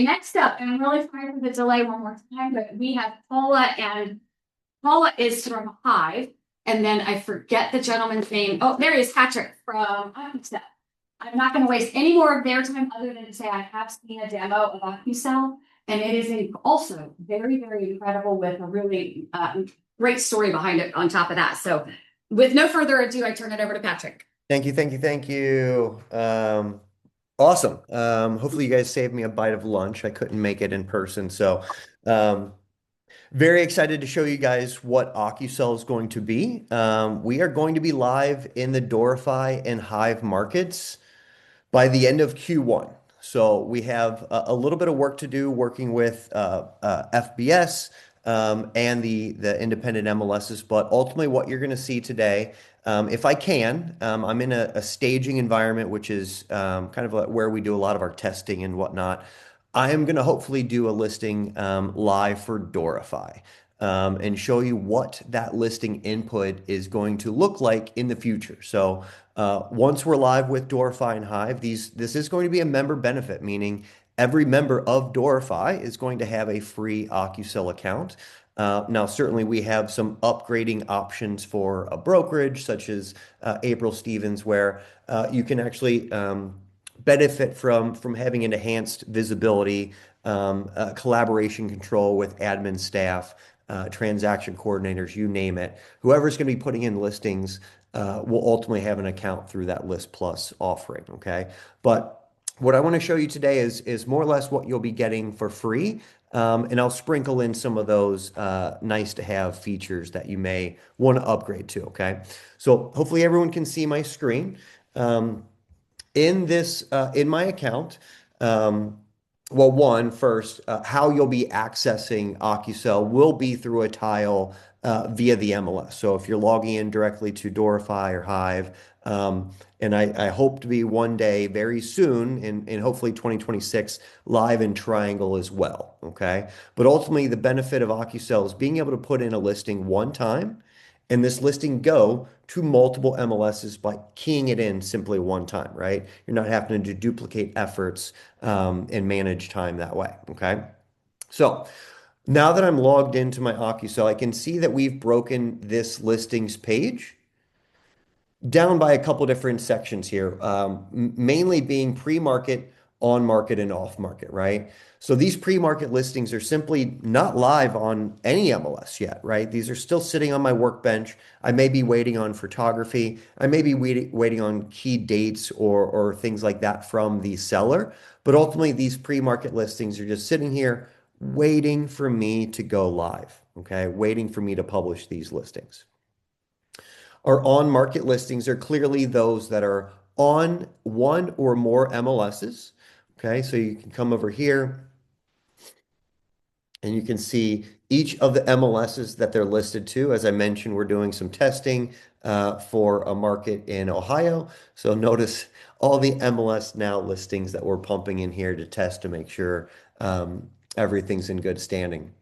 Next up, and I'm really sorry for the delay one more time, but we have Paula, and Paula is from Hive. And then I forget the gentleman's name. Oh, there he is, Patrick from OcuCell. I'm not going to waste any more of their time other than to say I have seen a demo of OcuCell, and it is also very, very incredible with a really great story behind it on top of that. So with no further ado, I turn it over to Patrick. Thank you, thank you, thank you. Awesome. Hopefully you guys saved me a bite of lunch. I couldn't make it in person, so um, very excited to show you guys what OcuCell is going to be. We are going to be live in the Dorify and Hive markets by the end of Q1. So we have a little bit of work to do working with FBS and the independent MLSs, but ultimately what you're going to see today, if I can, I'm in a staging environment, which is kind of like where we do a lot of our testing and whatnot. I am going to hopefully do a listing live for Dorify and show you what that listing input is going to look like in the future. So once we're live with Dorify and Hive, this is going to be a member benefit, meaning every member of Dorify is going to have a free OcuCell account. Now, certainly we have some upgrading options for a brokerage, such as April Stevens, where you can actually benefit from having an enhanced visibility, collaboration control with admin staff, transaction coordinators, you name it. Whoever's going to be putting in listings will ultimately have an account through that List Plus offering. Okay. But what I want to show you today is more or less what you'll be getting for free. And I'll sprinkle in some of those nice to have features that you may want to upgrade to. Okay. So hopefully everyone can see my screen. In my account, well, first, how you'll be accessing OcuCell will be through a tile via the MLS. So if you're logging in directly to Dorify or Hive, and I hope to be one day very soon in hopefully 2026 live in Triangle as well. Okay. But ultimately, the benefit of OcuCell is being able to put in a listing one time and this listing go to multiple MLSs by keying it in simply one time, right? You're not having to duplicate efforts and manage time that way, okay? So now that I'm logged into my OcuCell, I can see that we've broken this listings page down by a couple different sections here, mainly being pre-market, on-market, and off-market, right? So these pre-market listings are simply not live on any MLS yet, right? These are still sitting on my workbench. I may be waiting on photography. I may be waiting on key dates or things like that from the seller. But ultimately, these pre-market listings are just sitting here waiting for me to go live, okay? Waiting for me to publish these listings. Our on-market listings are clearly those that are on one or more MLSs. Okay, so you can come over here and you can see each of the MLSs that they're listed to. As I mentioned, we're doing some testing for a market in Ohio. So notice all the MLS Now listings that we're pumping in here to test to make sure everything's in good standing.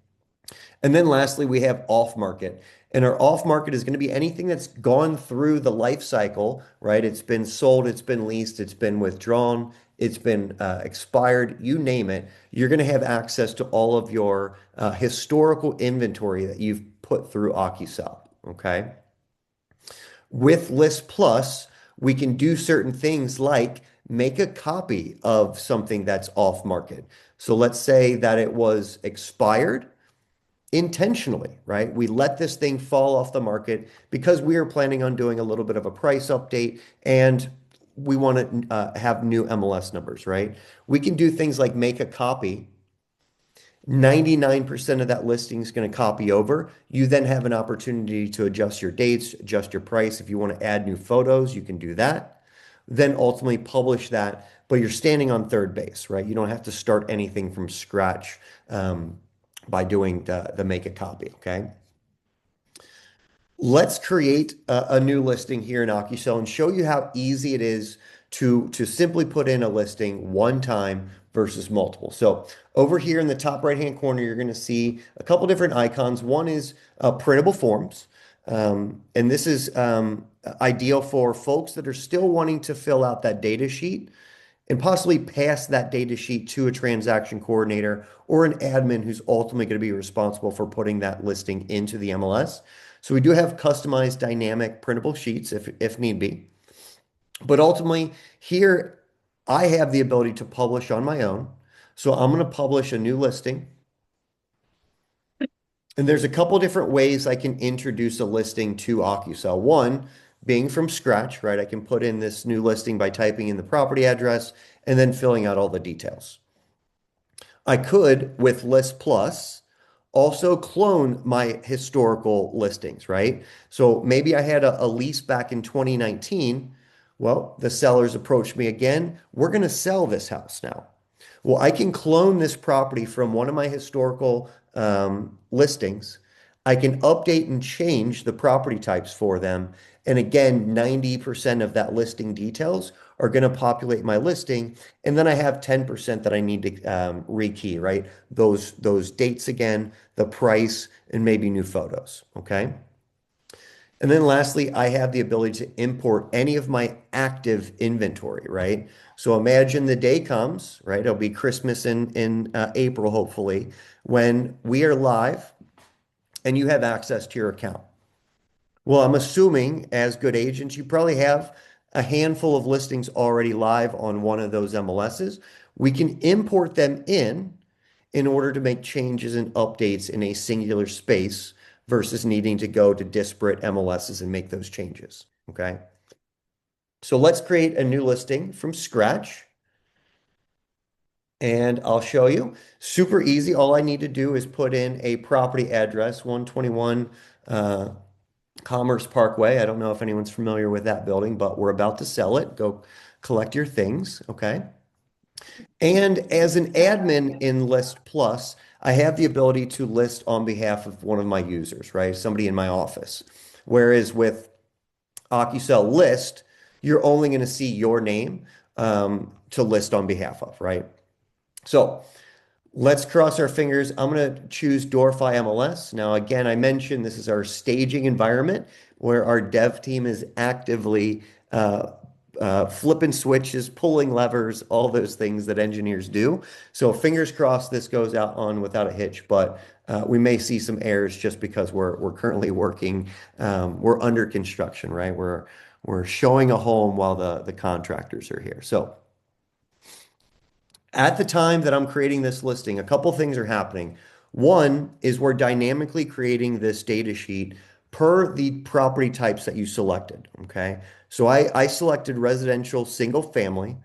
And then lastly, we have off market. And our off market is going to be anything that's gone through the life cycle, right? It's been sold, it's been leased, it's been withdrawn, it's been expired, you name it. You're going to have access to all of your historical inventory that you've put through OcuCell, okay? With List Plus, we can do certain things like make a copy of something that's off market. So let's say that it was expired intentionally, right? We let this thing fall off the market because we are planning on doing a little bit of a price update and we want to have new MLS numbers, right? We can do things like make a copy. 99% of that listing is going to copy over. You then have an opportunity to adjust your dates, adjust your price. If you want to add new photos, you can do that. Then ultimately publish that, but you're standing on third base, right? You don't have to start anything from scratch. By doing the make a copy, okay? Let's create a new listing here in OcuCell and show you how easy it is to simply put in a listing one time versus multiple. So over here in the top right-hand corner, you're going to see a couple different icons. One is printable forms. And this is ideal for folks that are still wanting to fill out that data sheet and possibly pass that data sheet to a transaction coordinator or an admin who's ultimately going to be responsible for putting that listing into the MLS. So we do have customized dynamic printable sheets if need be. But ultimately, here I have the ability to publish on my own. So I'm going to publish a new listing. And there's a couple different ways I can introduce a listing to OcuCell. One, being from scratch, right? I can put in this new listing by typing in the property address and then filling out all the details. I could, with List Plus, also clone my historical listings, right? So maybe I had a lease back in 2019. Well, the sellers approached me again. We're going to sell this house now. Well, I can clone this property from one of my historical listings. I can update and change the property types for them. And again, 90% of that listing details are going to populate my listing. And then I have 10% that I need to rekey, right? Those dates again, the price, and maybe new photos. Okay. And then lastly, I have the ability to import any of my active inventory, right? So imagine the day comes, right? It'll be Christmas in April, hopefully, when we are live and you have access to your account. Well, I'm assuming as good agents, you probably have a handful of listings already live on one of those MLSs. We can import them in order to make changes and updates in a singular space versus needing to go to disparate MLSs and make those changes. Okay. So let's create a new listing from scratch. And I'll show you. Super easy. All I need to do is put in a property address, 121 Commerce Parkway. I don't know if anyone's familiar with that building, but we're about to sell it. Go collect your things. Okay. And as an admin in List Plus, I have the ability to list on behalf of one of my users, right? Somebody in my office. Whereas with OcuCell List, you're only going to see your name to list on behalf of, right? So let's cross our fingers. I'm going to choose Dorify MLS. Now, again, I mentioned this is our staging environment where our dev team is actively flipping switches, pulling levers, all those things that engineers do. So fingers crossed this goes out on without a hitch, but we may see some errors just because we're currently working. We're under construction, right? We're showing a home while the contractors are here. So at the time that I'm creating this listing, a couple things are happening. One is we're dynamically creating this data sheet per the property types that you selected. Okay. So I selected residential single family.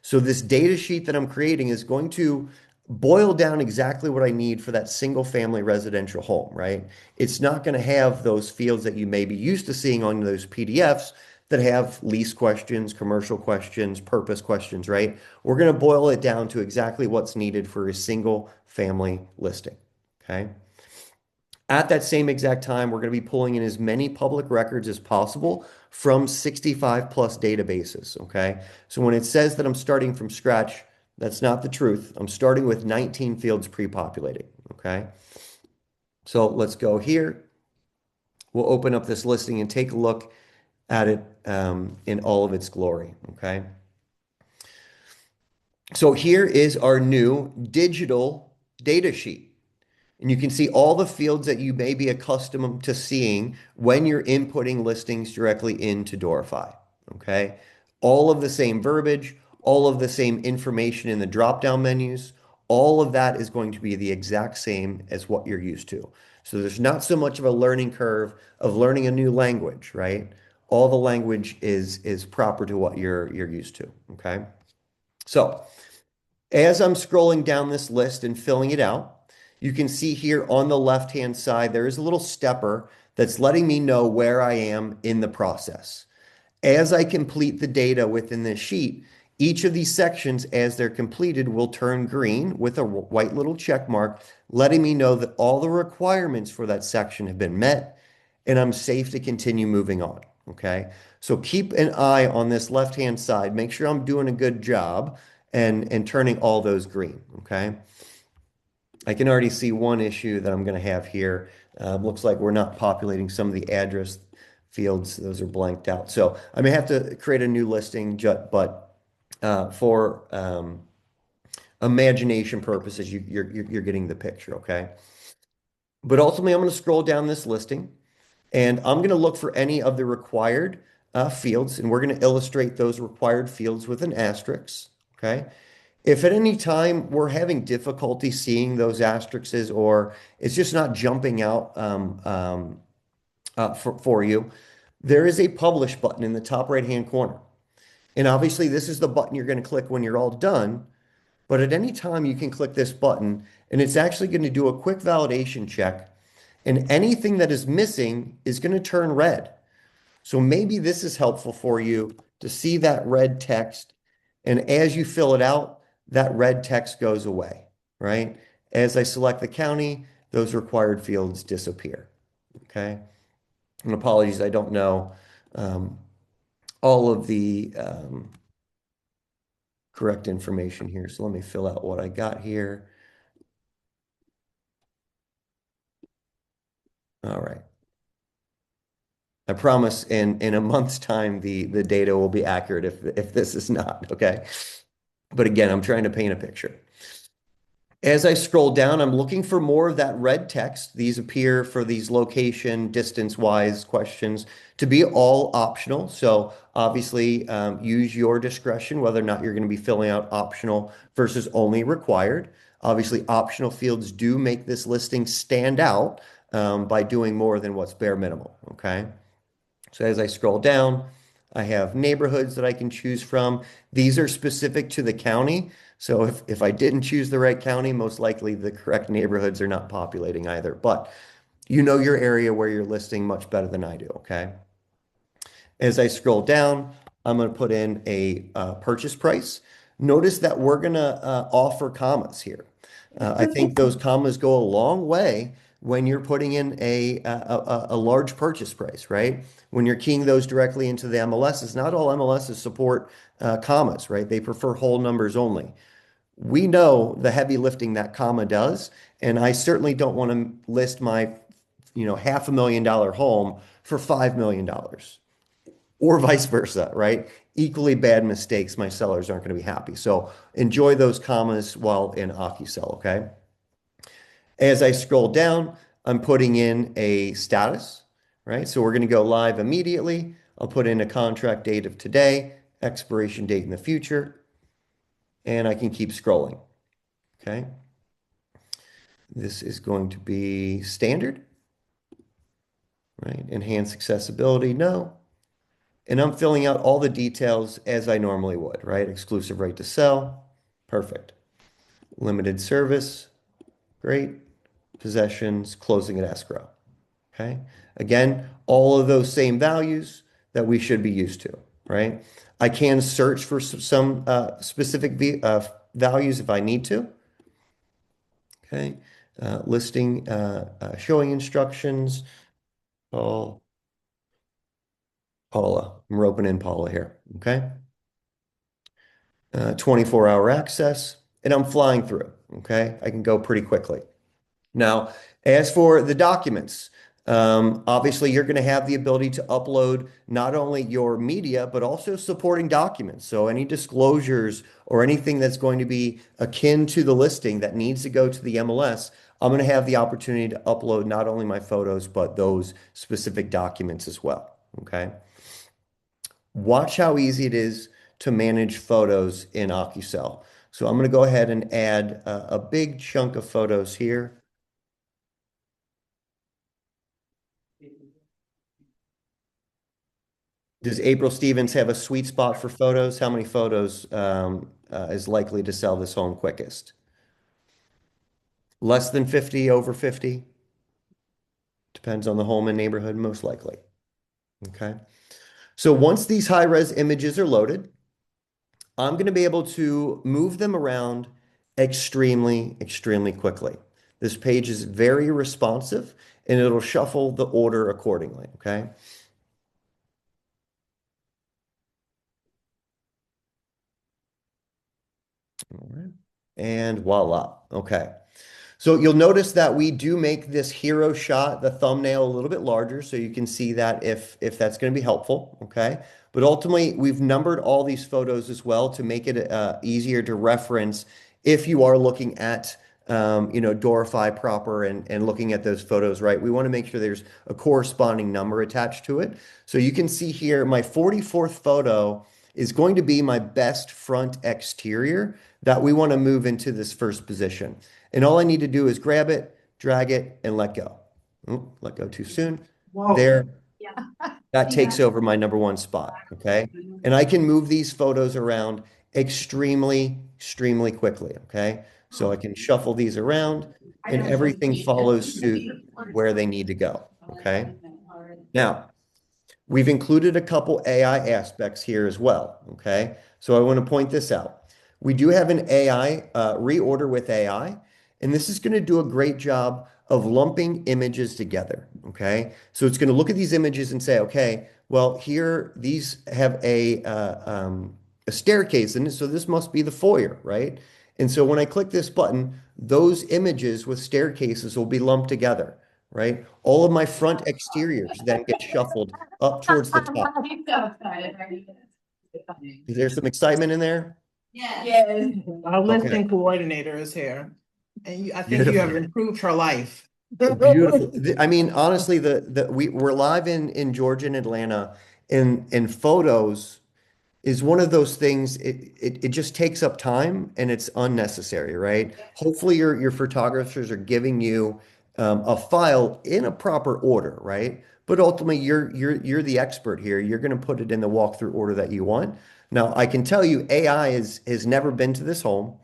So this data sheet that I'm creating is going to boil down exactly what I need for that single family residential home, right? It's not going to have those fields that you may be used to seeing on those PDFs that have lease questions, commercial questions, purpose questions, right? We're going to boil it down to exactly what's needed for a single family listing, okay? At that same exact time, we're going to be pulling in as many public records as possible from 65 plus databases, okay? So when it says that I'm starting from scratch, that's not the truth. I'm starting with 19 fields pre-populated, okay? So let's go here. We'll open up this listing and take a look at it in all of its glory, okay? So here is our new digital data sheet. And you can see all the fields that you may be accustomed to seeing when you're inputting listings directly into Dorify, okay? All of the same verbiage, all of the same information in the drop-down menus, all of that is going to be the exact same as what you're used to. So there's not so much of a learning curve of learning a new language, right? All the language is proper to what you're used to, okay? So as I'm scrolling down this list and filling it out, you can see here on the left-hand side, there is a little stepper that's letting me know where I am in the process. As I complete the data within this sheet, each of these sections, as they're completed, will turn green with a white little check mark, letting me know that all the requirements for that section have been met and I'm safe to continue moving on. Okay. So keep an eye on this left-hand side. Make sure I'm doing a good job and turning all those green. Okay. I can already see one issue that I'm going to have here. Looks like we're not populating some of the address fields. Those are blanked out. So I may have to create a new listing, but for imagination purposes, you're getting the picture, okay? But ultimately, I'm going to scroll down this listing and I'm going to look for any of the required fields, and we're going to illustrate those required fields with an asterisk, okay? If at any time we're having difficulty seeing those asterisks or it's just not jumping out for you, there is a publish button in the top right-hand corner. And obviously, this is the button you're going to click when you're all done. But at any time, you can click this button, and it's actually going to do a quick validation check. And anything that is missing is going to turn red. So maybe this is helpful for you to see that red text. And as you fill it out, that red text goes away, right? As I select the county, those required fields disappear, okay? And apologies, I don't know um, all of the correct information here. So let me fill out what I got here. All right. I promise in a month's time the data will be accurate if this is not, okay? But again, I'm trying to paint a picture. As I scroll down, I'm looking for more of that red text. These appear for these location, distance-wise questions to be all optional. So obviously, use your discretion whether or not you're going to be filling out optional versus only required. Obviously, optional fields do make this listing stand out by doing more than what's bare minimal, okay? So as I scroll down, I have neighborhoods that I can choose from. These are specific to the county. So if I didn't choose the right county, most likely the correct neighborhoods are not populating either. But you know your area where you're listing much better than I do, okay? As I scroll down, I'm going to put in a purchase price. Notice that we're going to offer commas here. I think those commas go a long way when you're putting in a large purchase price, right? When you're keying those directly into the MLSs, not all MLSs support commas, right? They prefer whole numbers only. We know the heavy lifting that comma does, and I certainly don't want to list my, $500,000 home for $5 million or vice versa, right? Equally bad mistakes, my sellers aren't going to be happy. So enjoy those commas while in OcuSell, okay? As I scroll down, I'm putting in a status, right? So we're going to go live immediately. I'll put in a contract date of today, expiration date in the future, and I can keep scrolling, okay? This is going to be standard, right? Enhance accessibility, no. And I'm filling out all the details as I normally would, right? Exclusive right to sell, perfect. Limited service, great. Possessions, closing at escrow, okay? Again, all of those same values that we should be used to, right? I can search for some specific values if I need to, okay? Listing, showing instructions, Paula, I'm roping in Paula here, okay? 24-hour access, and I'm flying through, okay? I can go pretty quickly. Now, as for the documents, obviously you're going to have the ability to upload not only your media, but also supporting documents. So any disclosures or anything that's going to be akin to the listing that needs to go to the MLS, I'm going to have the opportunity to upload not only my photos, but those specific documents as well. Okay. Watch how easy it is to manage photos in OcuSell. So I'm going to go ahead and add a big chunk of photos here. Does April Stevens have a sweet spot for photos? How many photos is likely to sell this home quickest? Less than 50, over 50? Depends on the home and neighborhood, most likely. Okay. So once these high-res images are loaded, I'm going to be able to move them around extremely, extremely quickly. This page is very responsive and it'll shuffle the order accordingly. Okay. All right. And voila. Okay. So you'll notice that we do make this hero shot, the thumbnail, a little bit larger, so you can see that if that's going to be helpful, okay? But ultimately, we've numbered all these photos as well to make it easier to reference if you are looking at Dorify proper and looking at those photos, right? We want to make sure there's a corresponding number attached to it. So you can see here, my 44th photo is going to be my best front exterior that we want to move into this first position. And all I need to do is grab it, drag it, and let go. Oh, let go too soon. Whoa. There, Yeah. that takes over my number one spot, okay? And I can move these photos around extremely quickly, okay? So I can shuffle these around and everything follows suit where they need to go, okay? Now, we've included a couple AI aspects here as well, okay? So I want to point this out. We do have an AI, reorder with AI, and this is going to do a great job of lumping images together, okay? So it's going to look at these images and say, okay, well, here, these have a staircase in it, so this must be the foyer, right? And so when I click this button, those images with staircases will be lumped together, right? All of my front exteriors then get shuffled up towards the top. Is there some excitement in there? Yes. Our Okay. listing coordinator is here, and I think you have Beautiful. improved her life. Beautiful. I mean, honestly, we're live in Georgia and Atlanta, and photos is one of those things. It just takes up time and it's unnecessary, right? Hopefully, your photographers are giving you a file in a proper order, right? But ultimately, you're the expert here. You're going to put it in the walkthrough order that you want. Now, I can tell you, AI has never been to this home.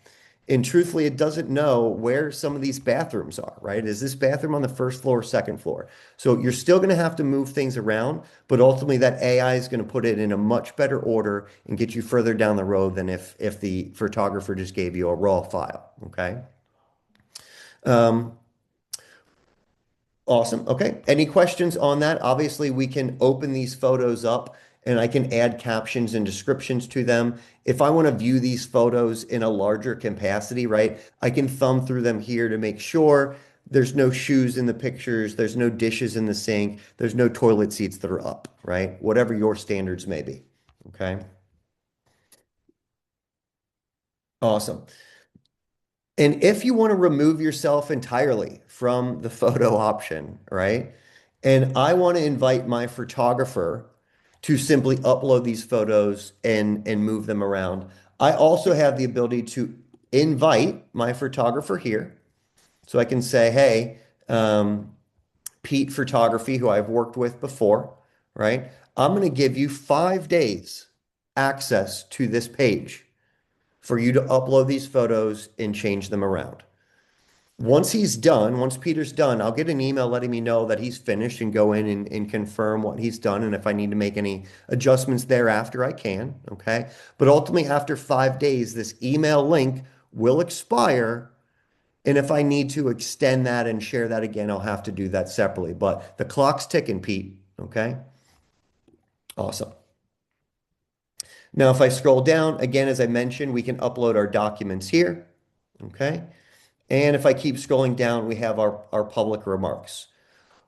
And truthfully, it doesn't know where some of these bathrooms are, right? Is this bathroom on the first floor or second floor? So you're still going to have to move things around, but ultimately that AI is going to put it in a much better order and get you further down the road than if the photographer just gave you a raw file, okay? Um, Awesome. Okay. Any questions on that? Obviously, we can open these photos up and I can add captions and descriptions to them. If I want to view these photos in a larger capacity, right, I can thumb through them here to make sure there's no shoes in the pictures, there's no dishes in the sink, there's no toilet seats that are up, right? Whatever your standards may be. Okay. Awesome. And if you want to remove yourself entirely from the photo option, right? And I want to invite my photographer to simply upload these photos and move them around. I also have the ability to invite my photographer here. So I can say, hey, Pete Photography, who I've worked with before, right? I'm going to give you 5 days access to this page for you to upload these photos and change them around. Once he's done, once Peter's done, I'll get an email letting me know that he's finished and go in and confirm what he's done. And if I need to make any adjustments thereafter, I can. Okay. But ultimately, after 5 days, this email link will expire. And if I need to extend that and share that again, I'll have to do that separately. But the clock's ticking, Pete. Okay. Awesome. Now, if I scroll down, again, as I mentioned, we can upload our documents here. Okay. And if I keep scrolling down, we have our public remarks.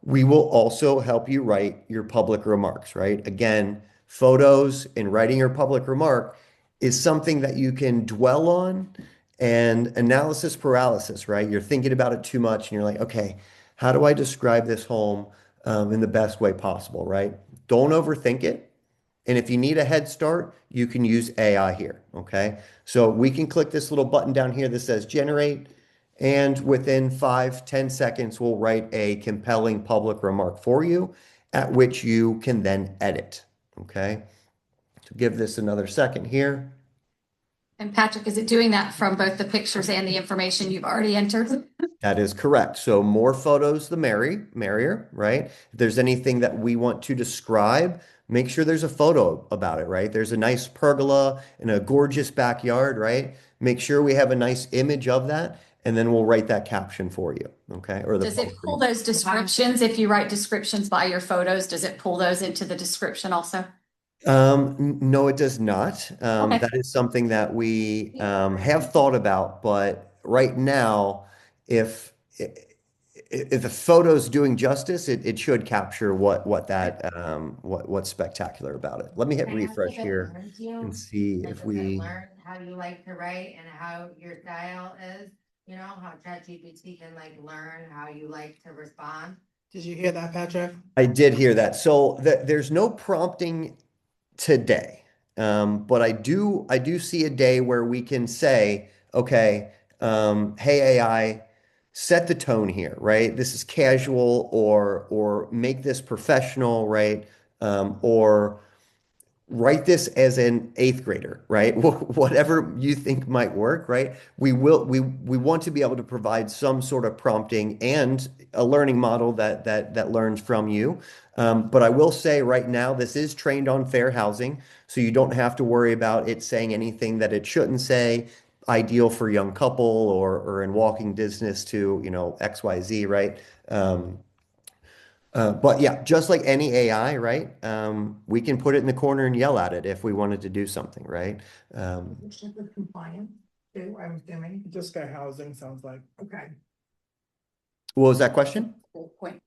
We will also help you write your public remarks, right? Again, photos and writing your public remark is something that you can dwell on and analysis paralysis, right? You're thinking about it too much and you're like, okay, how do I describe this home in the best way possible, right? Don't overthink it. And if you need a head start, you can use AI here, okay? So we can click this little button down here that says generate, and within 5-10 seconds, we'll write a compelling public remark for you, at which you can then edit, okay? So give this another second here. And Patrick, is it doing that from both the pictures and the information you've already entered? That is correct. So more photos, the merrier, right? If there's anything that we want to describe, make sure there's a photo about it, right? There's a nice pergola in a gorgeous backyard, right? Make sure we have a nice image of that, and then we'll write that caption for you, okay? Or the Does it pull those descriptions? If you write descriptions by your photos, does it pull those into the description also? No, it does not. Okay. That is something that we have thought about, but right now, if if the photo's doing justice, it should capture what's spectacular about it. Let me hit Can I ask refresh if it here learns you? and see Like, if does it we. learn how you like to write and how your style is? You know, how ChatGPT can like learn how you like to respond? Did you hear that, Patrick? I did hear that. So there's no prompting today. But I do see a day where we can say, okay, hey AI, set the tone here, right? This is casual or make this professional, right? Or write this as an eighth grader, right? Whatever you think might work, right? We want to be able to provide some sort of prompting and a learning model that learns from you. But I will say right now, this is trained on fair housing, so you don't have to worry about it saying anything that it shouldn't say. Ideal for a young couple or in walking distance to, XYZ, right? But yeah, just like any AI, right? We can put it in the corner and yell at it if we wanted to do something, right? Check with compliance too, I'm assuming. Just fair housing sounds like, okay. What was that question?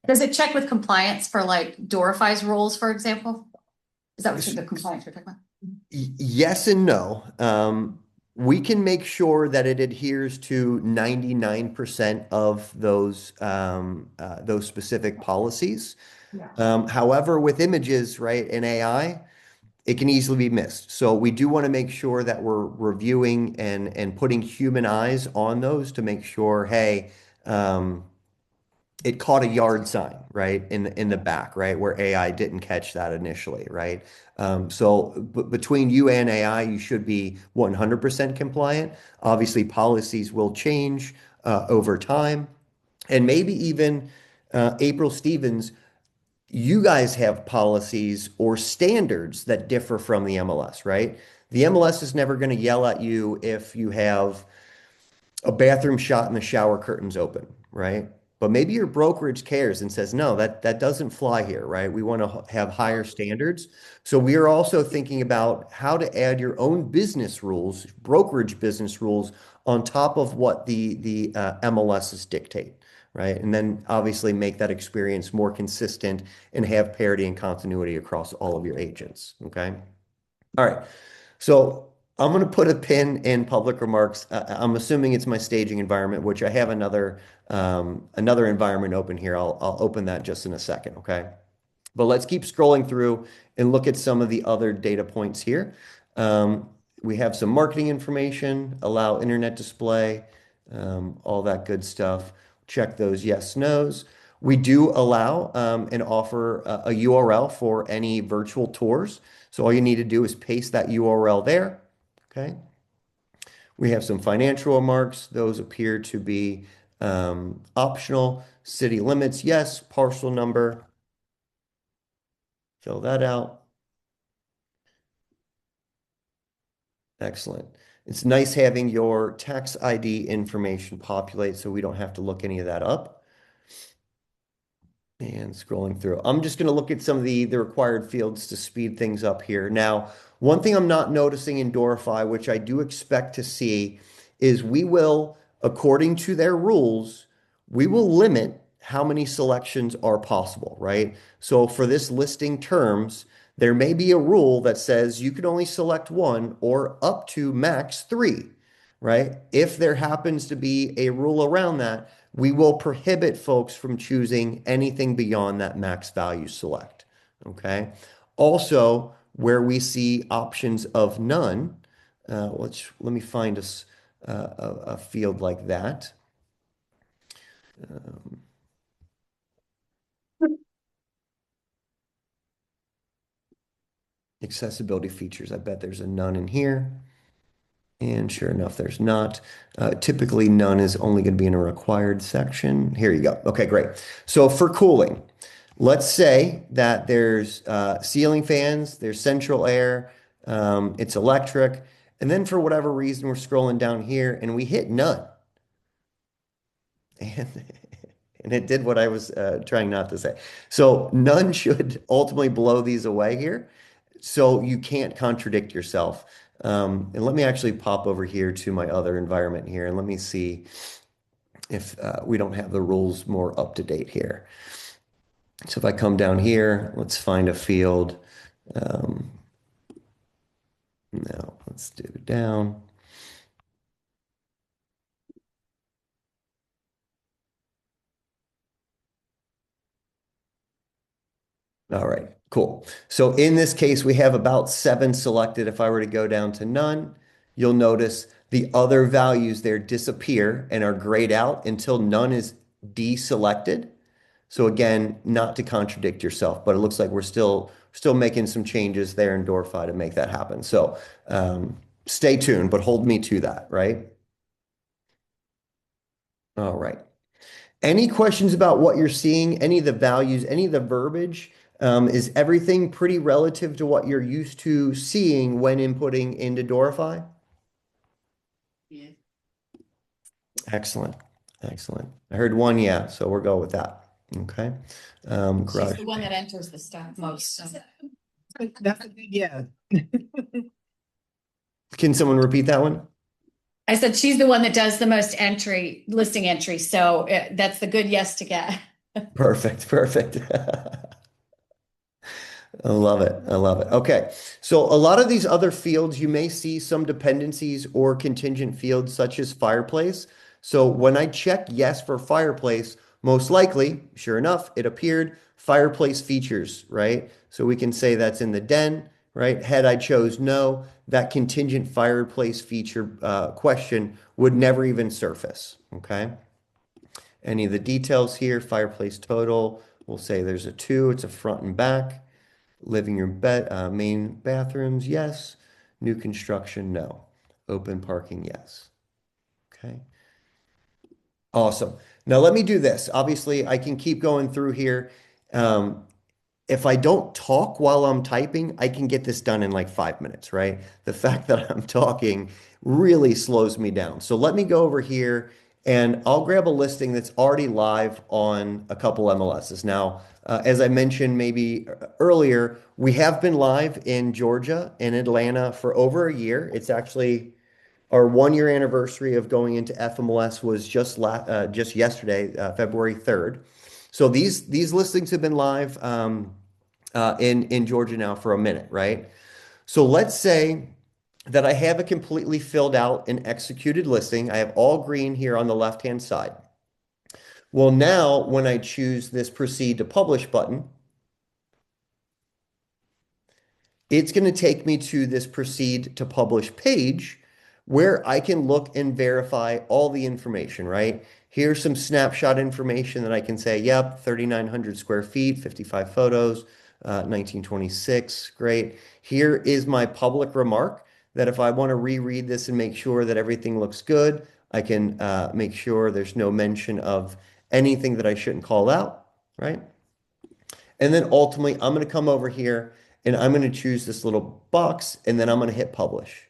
Does it check with compliance for like Dorify's rules, for example? Is that what the compliance you're talking about? Yes and no. We can make sure that it adheres to 99% of those specific policies. Yeah. However, with images, right, in AI, it can easily be missed. So we do want to make sure that we're reviewing and putting human eyes on those to make sure, hey, it caught a yard sign, right, in the back, right, where AI didn't catch that initially, right? So between you and AI, you should be 100% compliant. Obviously, policies will change over time, and maybe even April Stevens, you guys have policies or standards that differ from the MLS, right? The MLS is never going to yell at you if you have a bathroom shot and the shower curtains open, right? But maybe your brokerage cares and says, no, that doesn't fly here, right? We want to have higher standards. So we are also thinking about how to add your own business rules, brokerage business rules, on top of what the MLSs dictate, right? And then obviously make that experience more consistent and have parity and continuity across all of your agents, okay? All right. So I'm going to put a pin in public remarks. I'm assuming it's my staging environment, which I have another environment open here. I'll open that just in a second, okay? But let's keep scrolling through and look at some of the other data points here. We have some marketing information, allow internet display, all that good stuff. Check those yes, nos. We do allow and offer a URL for any virtual tours. So all you need to do is paste that URL there. Okay. We have some financial remarks. Those appear to be optional. City limits, yes. Parcel number. Fill that out. Excellent. It's nice having your tax ID information populate so we don't have to look any of that up. And scrolling through, I'm just going to look at some of the required fields to speed things up here. Now, one thing I'm not noticing in Dorify, which I do expect to see, is we will, according to their rules, we will limit how many selections are possible, right? So for this listing terms, there may be a rule that says you can only select one or up to max three, right? If there happens to be a rule around that, we will prohibit folks from choosing anything beyond that max value select, okay? Also, where we see options of none, let me find a field like that. Accessibility features, I bet there's a none in here. And sure enough, there's not. Typically, none is only going to be in a required section. Here you go. Okay, great. So for cooling, let's say that there's ceiling fans, there's central air, it's electric, and then for whatever reason, we're scrolling down here and we hit none. And it did what I was trying not to say. So none should ultimately blow these away here. So you can't contradict yourself. And let me actually pop over here to my other environment here and let me see if we don't have the rules more up to date here. So if I come down here, let's find a field. No, let's do it down. All right, cool. So in this case, we have about 7 selected. If I were to go down to none, you'll notice the other values there disappear and are grayed out until none is deselected. So again, not to contradict yourself, but it looks like we're still making some changes there in Dorify to make that happen. So stay tuned, but hold me to that, right? All right. Any questions about what you're seeing, any of the values, any of the verbiage? Is everything pretty relative to what you're used to seeing when inputting into Dorify? Yeah. Excellent. Excellent. I heard one, yeah, so we'll go with that. Okay. She's Garage. the one that enters the stuff most. So. That's, yeah. Can someone repeat that one? I said she's the one that does the most listing entry. So that's the good yes to get. Perfect. Perfect. I love it. I love it. Okay. So a lot of these other fields, you may see some dependencies or contingent fields such as fireplace. So when I check yes for fireplace, most likely, sure enough, it appeared fireplace features, right? So we can say that's in the den, right? Had I chose no, that contingent fireplace feature question would never even surface, okay? Any of the details here, fireplace total, we'll say there's a 2, it's a front and back. Living room, main bathrooms, yes. New construction, no. Open parking, yes. Okay. Awesome. Now let me do this. Obviously, I can keep going through here. If I don't talk while I'm typing, I can get this done in like 5 minutes, right? The fact that I'm talking really slows me down. So let me go over here and I'll grab a listing that's already live on a couple MLSs. Now, as I mentioned maybe earlier, we have been live in Georgia and Atlanta for over a year. It's actually our 1-year anniversary of going into FMLS was just yesterday, February 3rd. So these listings have been live in Georgia now for a minute, right? So let's say that I have a completely filled out and executed listing. I have all green here on the left-hand side. Well, now when I choose this proceed to publish button, it's going to take me to this proceed to publish page where I can look and verify all the information, right? Here's some snapshot information that I can say, yep, 3,900 square feet, 55 photos, 1926, great. Here is my public remark that if I want to reread this and make sure that everything looks good, I can make sure there's no mention of anything that I shouldn't call out, right? And then ultimately, I'm going to come over here and I'm going to choose this little box and then I'm going to hit publish.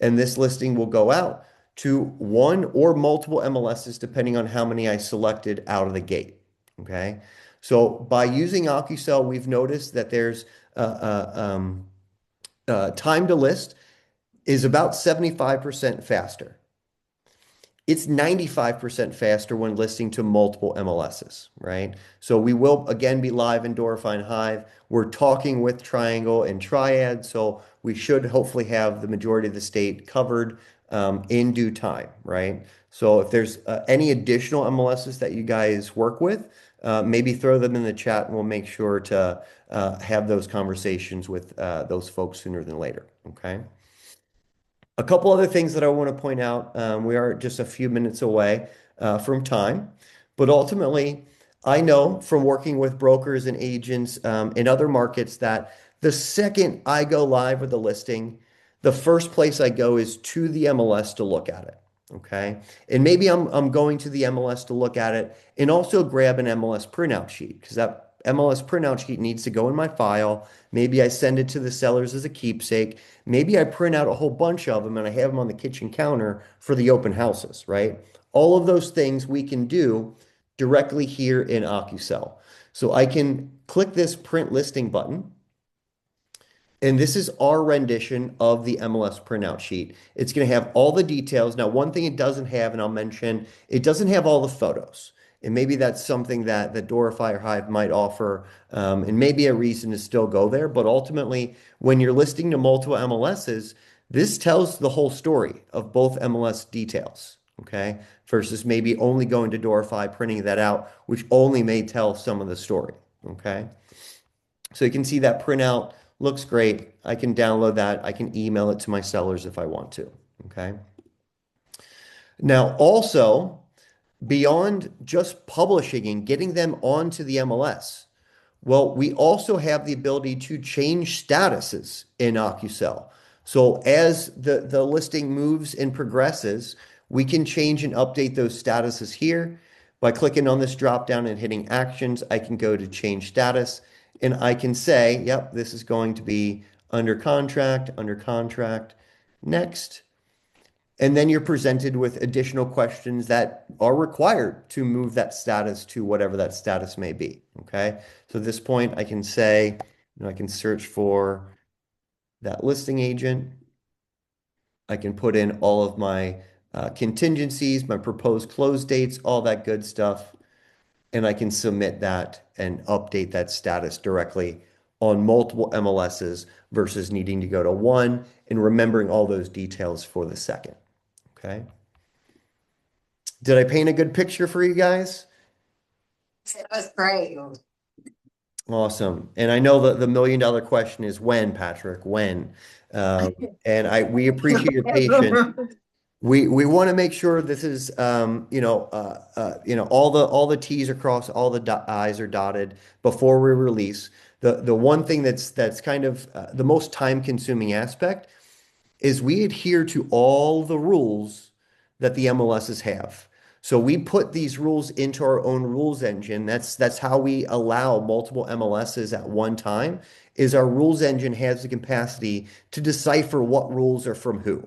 And this listing will go out to one or multiple MLSs depending on how many I selected out of the gate. Okay. So by using OcuCell, we've noticed that there's time to list is about 75% faster. It's 95% faster when listing to multiple MLSs, right? So we will again be live in Dorify and Hive. We're talking with Triangle and Triad, so we should hopefully have the majority of the state covered in due time, right? So if there's any additional MLSs that you guys work with, maybe throw them in the chat and we'll make sure to have those conversations with those folks sooner than later, okay? A couple other things that I want to point out. We are just a few minutes away from time, but ultimately, I know from working with brokers and agents in other markets that the second I go live with a listing, the first place I go is to the MLS to look at it. Okay. And maybe I'm going to the MLS to look at it and also grab an MLS printout sheet because that MLS printout sheet needs to go in my file. Maybe I send it to the sellers as a keepsake. Maybe I print out a whole bunch of them and I have them on the kitchen counter for the open houses, right? All of those things we can do directly here in OcuCell. So I can click this print listing button. And this is our rendition of the MLS printout sheet. It's going to have all the details. Now, one thing it doesn't have, and I'll mention, it doesn't have all the photos. And maybe that's something that Dorify or Hive might offer, and maybe a reason to still go there. But ultimately, when you're listing to multiple MLSs, this tells the whole story of both MLS details, okay? Versus maybe only going to Dorify, printing that out, which only may tell some of the story, okay? So you can see that printout looks great. I can download that. I can email it to my sellers if I want to, okay? Now, also, beyond just publishing and getting them onto the MLS, well, we also have the ability to change statuses in OcuSell. So as the listing moves and progresses, we can change and update those statuses here. By clicking on this drop down and hitting actions, I can go to change status, and I can say, yep, this is going to be under contract, next. And then you're presented with additional questions that are required to move that status to whatever that status may be, okay? So at this point, I can say, I can search for that listing agent. I can put in all of my contingencies, my proposed close dates, all that good stuff. And I can submit that and update that status directly on multiple MLSs versus needing to go to one and remembering all those details for the second. Okay. Did I paint a good picture for you guys? It was great. Awesome. And I know that the $1,000,000 question is when, Patrick, when? And we appreciate your patience. We want to make sure this is all the T's are crossed, all the I's are dotted before we release. The one thing that's kind of the most time consuming aspect is we adhere to all the rules that the MLSs have. So we put these rules into our own rules engine. That's how we allow multiple MLSs at one time, is our rules engine has the capacity to decipher what rules are from who.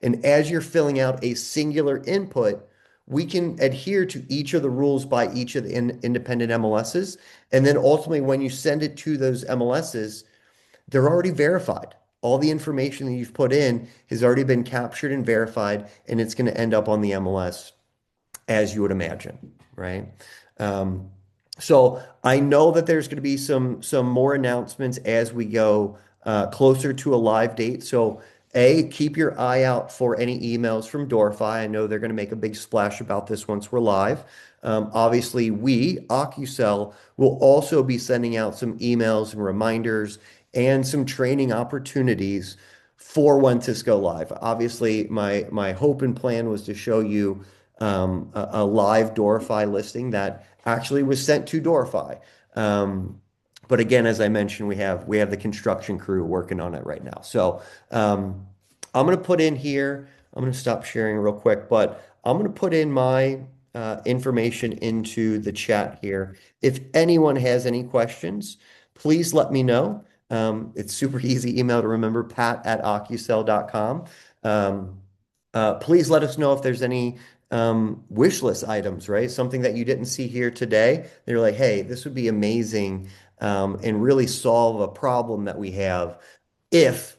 And as you're filling out a singular input, we can adhere to each of the rules by each of the independent MLSs. And then ultimately, when you send it to those MLSs, they're already verified. All the information that you've put in has already been captured and verified, and it's going to end up on the MLS as you would imagine, right? So I know that there's going to be some more announcements as we go closer to a live date. So keep your eye out for any emails from Dorify. I know they're going to make a big splash about this once we're live. Obviously, OcuSell, will also be sending out some emails and reminders and some training opportunities for when to go live. Obviously, my hope and plan was to show you a live Dorify listing that actually was sent to Dorify. But again, as I mentioned, we have the construction crew working on it right now. So I'm going to put in here, I'm going to stop sharing real quick, but I'm going to put in my information into the chat here. If anyone has any questions, please let me know. It's super easy email to remember, pat@ocucell.com. Please let us know if there's any wish list items, right? Something that you didn't see here today. They're like, hey, this would be amazing and really solve a problem that we have if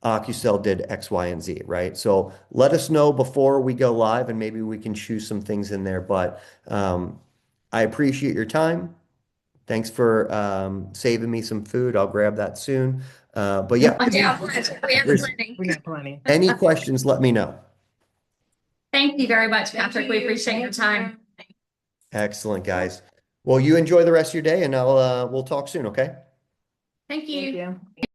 OcuSell did X, Y, and Z, right? So let us know before we go live and maybe we can choose some things in there. But I appreciate your time. Thanks for saving me some food. I'll grab that soon. But yeah, We have plenty. We got plenty. any questions, let me know. Thank you very much, Patrick. We appreciate your time. Excellent, guys. Well, you enjoy the rest of your day and we'll talk soon, okay? Thank you. Thank you.